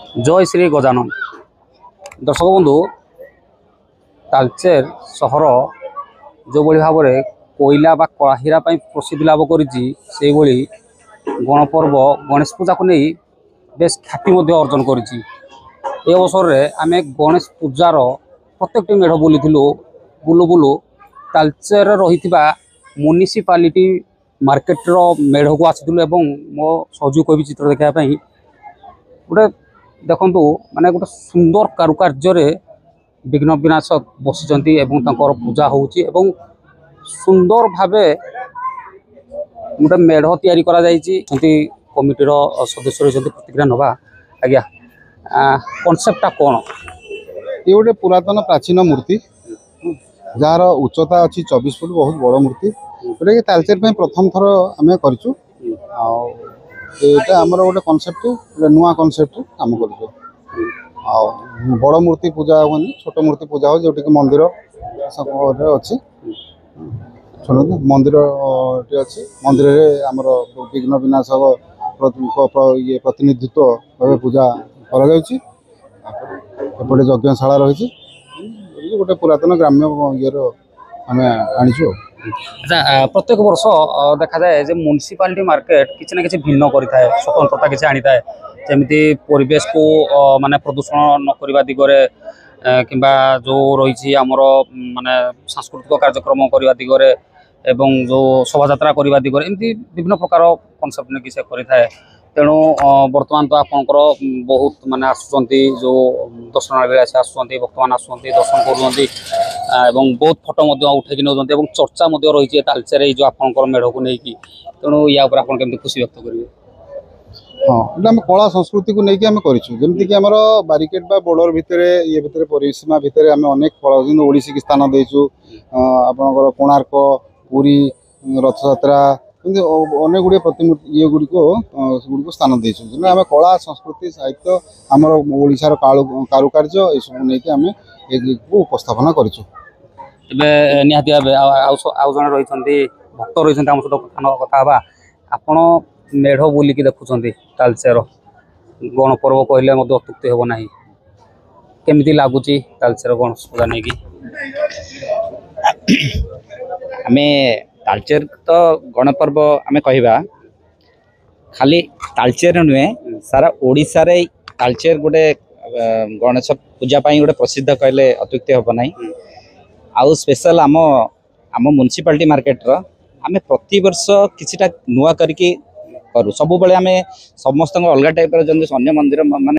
जय श्री गजानन। दर्शक बंधु, तालचेर सहर जो भाव में कोईला बा कलाहीरा प्रसिद्धि लाभ कर गणपर्व गणेश पूजा को नहीं बेस ख्याति अर्जन कर अवसर में आम गणेश पूजार प्रत्येक मेढ़ बुली बुलू बुलू तालचेर रही म्युनिसिपालिटी मार्केट मेढ़ को आसी मो सहयोग कह चित्र देखापी गोटे देखु माने गोटे सुंदर कारुकार्य विघ्न विनाशक बसी पूजा होची एवं सुंदर भावे गोटे मेढ़ तैयारी करा जायछि। कमिटीर सदस्य रही प्रतिक्रिया नवा आज्ञा कनसेप्टा कौन ये गोटे पुरातन प्राचीन मूर्ति जार उच्चता अच्छी 24 फुट बहुत बड़ मूर्ति जोटा कि तालचेर प्रथम थर आम करूँ। आमर गोटे कनसेप्ट नुआ कनसेप्ट काम कर बड़ मूर्ति पूजा होनी छोट मूर्ति पूजा हो जोटि मंदिर अच्छी मंदिर अच्छी मंदिर आमर विघ्न विनाशक ये प्रतिनिधित्व भाव पूजा करपटे यज्ञशाला रही गोटे पुरातन ग्राम्य ये आम आनीचु। अच्छा, प्रत्येक वर्ष देखा जाए जे म्युनिसिपालिटी मार्केट किसी ना कि भिन्न करता है, स्वतंत्रता किसी आनी था जमी परिवेश को माने प्रदूषण न करने दिगरे किंबा जो रही आमर माने सांस्कृतिक कार्यक्रम करने दिगरे एवं जो शोभा यात्रा करने दिगरे एमती विभिन्न प्रकार कनसेप्ट नहीं से करें। तेणु बर्तमान तो आपंकर बहुत माने आसुँच जो दर्शनार्थी आसुँच भक्त आसुँच दर्शन कर बहुत फोटो उठे नौ चर्चा रही तालचेर जो आपंकर मेढ़ को लेकिन तेणु या केमती खुशी व्यक्त करेंगे। हाँ, आम कला संस्कृति को लेकिन आम करमती आम बारिकेड बा बॉर्डर भितर ये भितर परिसीमा भितर आम अनेक कला ओडिसी की स्थान देचु आपणकर कोणार्क पुरी रथ यात्रा अनेक गुड़े प्रतिमूर्ति ये गुड़िक स्थान देचु। आम कला संस्कृति साहित्य आमर ओडिशार कारुकार्य ये सब नहीं आम को उपस्थापना करूँ। निहाती भाव आउ जन रही भक्त रही आम सहित कथा आपण मेढ़ बुलिकी देखुं तालचेर गणपर्व कहले अत्युक्ति हेब ना केमती लगुच तालचेर गणेश पूजा नहीं कि आम तालचेर तो गणपर्व आम कहवा खाली तालचेर नुहे सारा ओडिशा रे तालचेर गोटे गणेश पूजा गोटे प्रसिद्ध कहले अत्युक्ति हेब ना। आउ स्पेशल आम म्युनिसिपालिटी मार्केट आम प्रति वर्ष किछिटा नुआ करके करूँ सब बेले आम समस्त अलग टाइप अन्य मंदिर मान